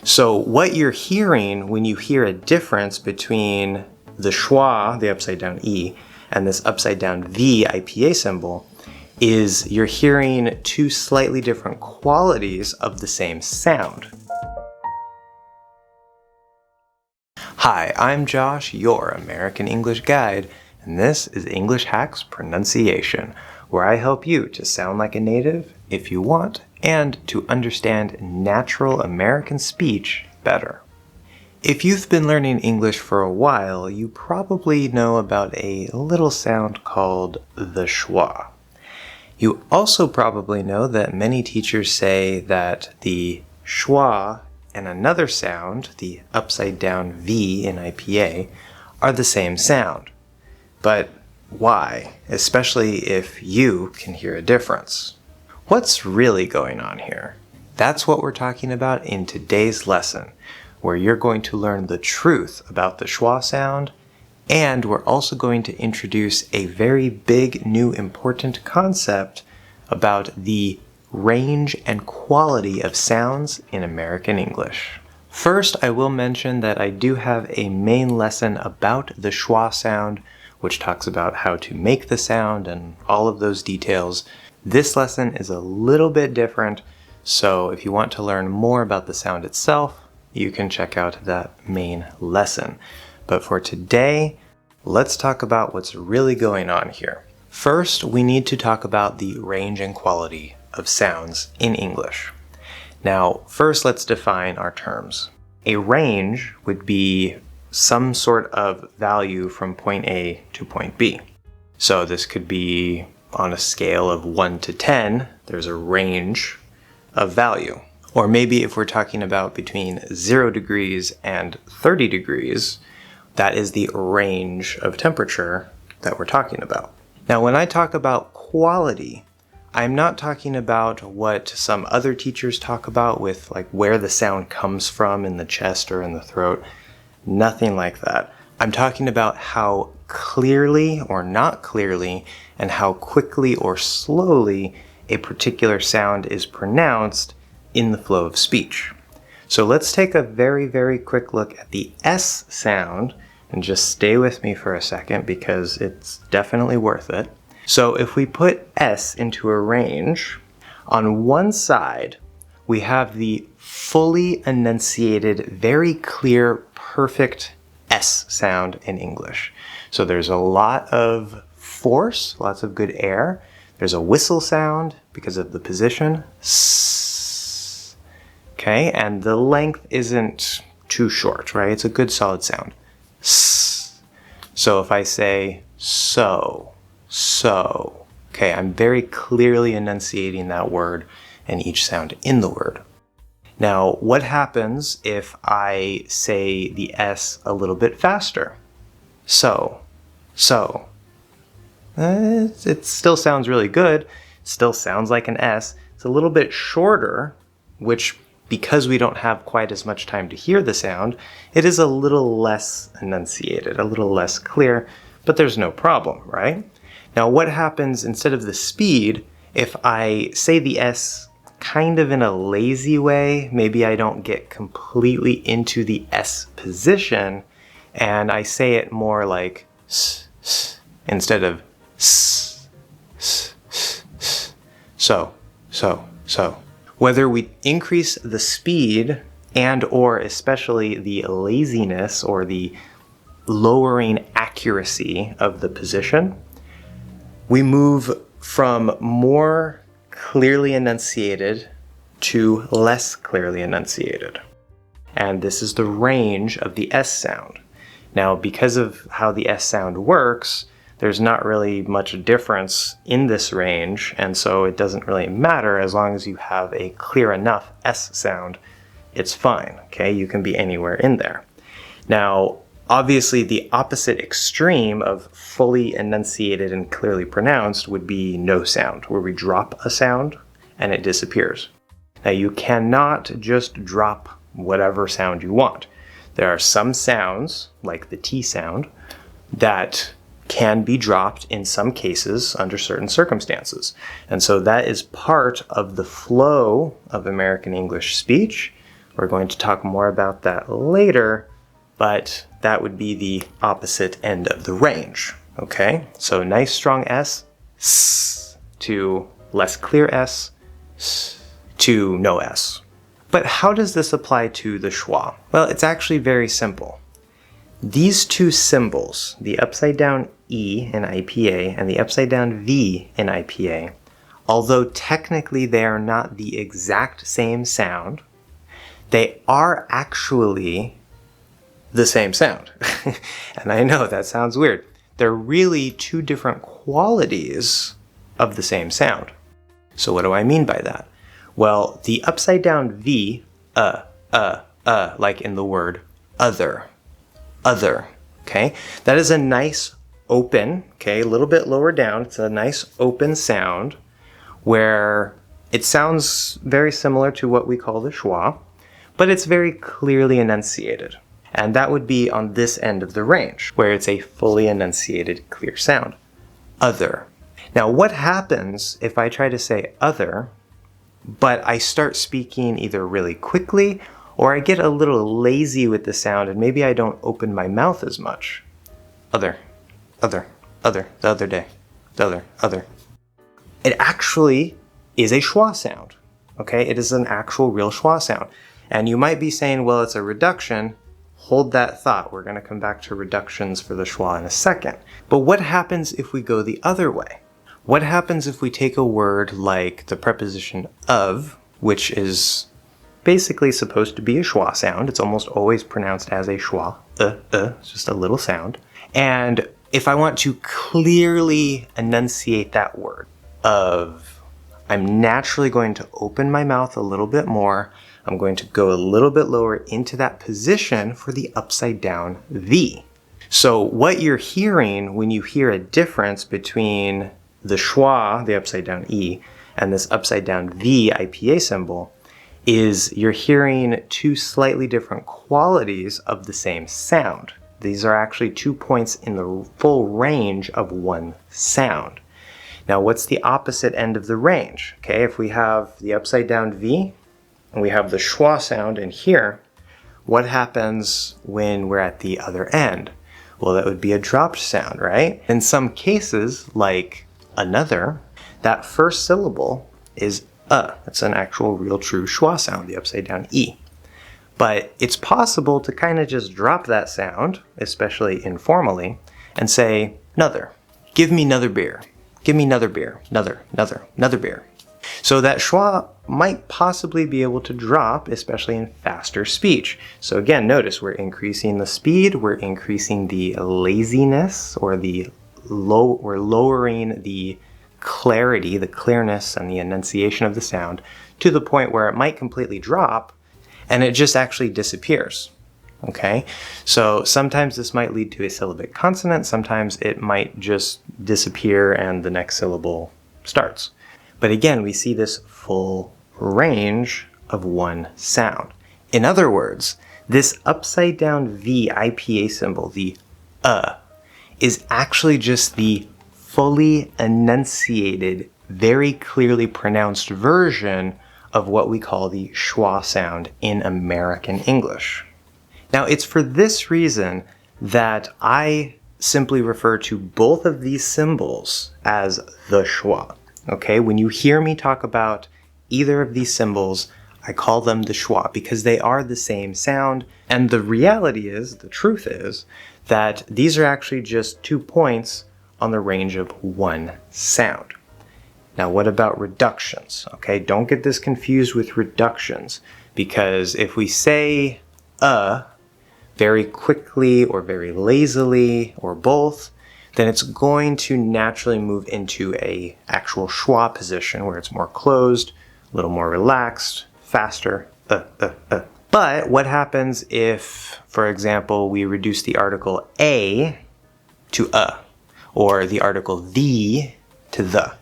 So what you're hearing when you hear a difference between the schwa, the upside down E, and this upside down V IPA symbol is you're hearing two slightly different qualities of the same sound. Hi, I'm Josh, your American English guide, and this is English Hacks Pronunciation, where I help you to sound like a native if you want, and to understand natural American speech better. If you've been learning English for a while, you probably know about a little sound called the schwa. You also probably know that many teachers say that the schwa and another sound, the upside down V in IPA, are the same sound. But why? Especially if you can hear a difference. What's really going on here? That's what we're talking about in today's lesson, where you're going to learn the truth about the schwa sound, and we're also going to introduce a very big, new, important concept about the range and quality of sounds in American English. First, I will mention that I do have a main lesson about the schwa sound, which talks about how to make the sound and all of those details. This lesson is a little bit different, so if you want to learn more about the sound itself, you can check out that main lesson. But for today, let's talk about what's really going on here. First, we need to talk about the range and quality of sounds in English. Now, first let's define our terms. A range would be some sort of value from point A to point B. So this could be on a scale of 1 to 10, there's a range of value. Or maybe if we're talking about between 0 degrees and 30 degrees, that is the range of temperature that we're talking about. Now, when I talk about quality, I'm not talking about what some other teachers talk about with like where the sound comes from in the chest or in the throat. Nothing like that. I'm talking about how clearly or not clearly and how quickly or slowly a particular sound is pronounced in the flow of speech. So let's take a very, very quick look at the S sound and just stay with me for a second because it's definitely worth it. So if we put S into a range, on one side we have the fully enunciated, very clear, perfect S sound in English. So there's a lot of force, lots of good air. There's a whistle sound because of the position. S. Okay, and the length isn't too short, right? It's a good solid sound. S. So if I say so, okay, I'm very clearly enunciating that word and each sound in the word. Now, what happens if I say the S a little bit faster? So. It still sounds really good. It still sounds like an S. It's a little bit shorter, which because we don't have quite as much time to hear the sound, it is a little less enunciated, a little less clear, but there's no problem, right? Now, what happens instead of the speed if I say the S kind of in a lazy way? Maybe I don't get completely into the S position, and I say it more like s, s, instead of s, s, s, s. So. Whether we increase the speed and or especially the laziness or the lowering accuracy of the position, we move from more clearly enunciated to less clearly enunciated. And this is the range of the S sound. Now, because of how the S sound works, there's not really much difference in this range, and so it doesn't really matter as long as you have a clear enough S sound, it's fine, okay? You can be anywhere in there. Now, obviously the opposite extreme of fully enunciated and clearly pronounced would be no sound, where we drop a sound and it disappears. Now, you cannot just drop whatever sound you want. There are some sounds, like the T sound, that can be dropped in some cases under certain circumstances. And so that is part of the flow of American English speech, We're going to talk more about that later, but that would be the opposite end of the range. Okay, so nice strong S, to less clear S, to no S. But how does this apply to the schwa? Well, it's actually very simple. These two symbols, the upside down E in IPA and the upside down V in IPA, although technically they are not the exact same sound, they are actually the same sound. And I know that sounds weird. They're really two different qualities of the same sound. So what do I mean by that? Well, the upside down V, like in the word other, okay? That is a nice open, okay, a little bit lower down. It's a nice open sound where it sounds very similar to what we call the schwa, but it's very clearly enunciated. And that would be on this end of the range, where it's a fully enunciated, clear sound. Other. Now, what happens if I try to say other, but I start speaking either really quickly or I get a little lazy with the sound and maybe I don't open my mouth as much? Other, the other day, the other. It actually is a schwa sound, okay? It is an actual real schwa sound. And you might be saying, well, it's a reduction. Hold that thought. We're going to come back to reductions for the schwa in a second. But what happens if we go the other way? What happens if we take a word like the preposition of, which is basically supposed to be a schwa sound. It's almost always pronounced as a schwa. It's just a little sound. And if I want to clearly enunciate that word of, I'm naturally going to open my mouth a little bit more. I'm going to go a little bit lower into that position for the upside down V. So what you're hearing when you hear a difference between the schwa, the upside down E, and this upside down V IPA symbol is you're hearing two slightly different qualities of the same sound. These are actually 2 points in the full range of one sound. Now, what's the opposite end of the range? Okay, if we have the upside down V and we have the schwa sound in here, what happens when we're at the other end? Well, that would be a dropped sound, right? In some cases, like another, that first syllable is It's an actual real true schwa sound, the upside down E. But it's possible to kind of just drop that sound, especially informally, and say, "Nother. Give me another beer. Give me another beer. Another beer." So that schwa might possibly be able to drop, especially in faster speech. So again, notice we're increasing the speed, we're increasing the laziness, or we're lowering the clarity, the clearness, and the enunciation of the sound to the point where it might completely drop and it just actually disappears. Okay, so sometimes this might lead to a syllabic consonant, sometimes it might just disappear and the next syllable starts. But again, we see this full range of one sound. In other words, this upside down V IPA symbol, the is actually just the fully enunciated, very clearly pronounced version of what we call the schwa sound in American English. Now, it's for this reason that I simply refer to both of these symbols as the schwa. Okay, when you hear me talk about either of these symbols, I call them the schwa because they are the same sound. And the reality is, the truth is, that these are actually just 2 points on the range of one sound. Now, what about reductions? Okay, don't get this confused with reductions, because if we say very quickly or very lazily or both, then it's going to naturally move into a actual schwa position where it's more closed, a little more relaxed, faster, But what happens if, for example, we reduce the article a to or the article the to the?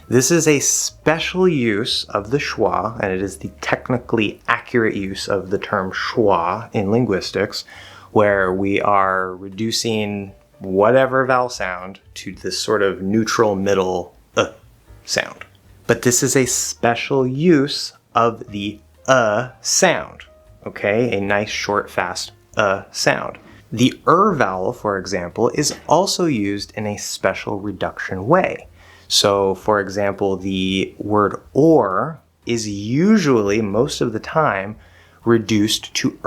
This is a special use of the schwa, and it is the technically accurate use of the term schwa in linguistics, where we are reducing whatever vowel sound to this sort of neutral middle sound. But this is a special use of the sound. okay? A nice, short, fast sound. The vowel, for example, is also used in a special reduction way. So, for example, the word or is usually, most of the time, reduced to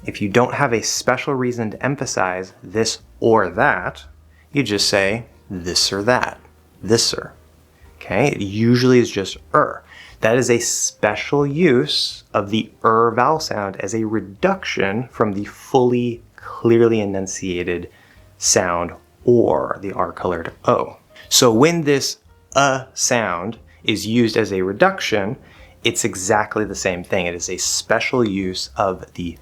If you don't have a special reason to emphasize this or that, you just say this or that, thisser. Okay, it usually is just That is a special use of the vowel sound as a reduction from the fully, clearly enunciated sound or the R-colored O. So when this sound is used as a reduction, it's exactly the same thing. It is a special use of the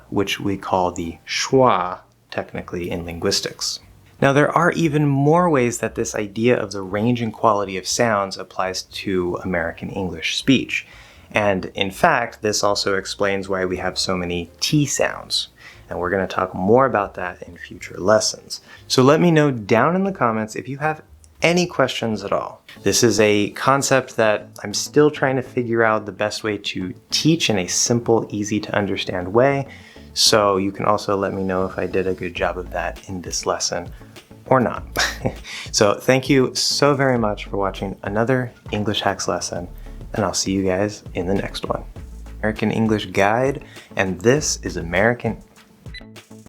which we call the schwa, technically in linguistics. Now there are even more ways that this idea of the range and quality of sounds applies to American English speech. And in fact, this also explains why we have so many T sounds. And we're going to talk more about that in future lessons. So let me know down in the comments if you have any questions at all. This is a concept that I'm still trying to figure out the best way to teach in a simple, easy to understand way. So you can also let me know if I did a good job of that in this lesson or not. So thank you so very much for watching another English Hacks lesson, and I'll see you guys in the next one. American English Guide, and this is American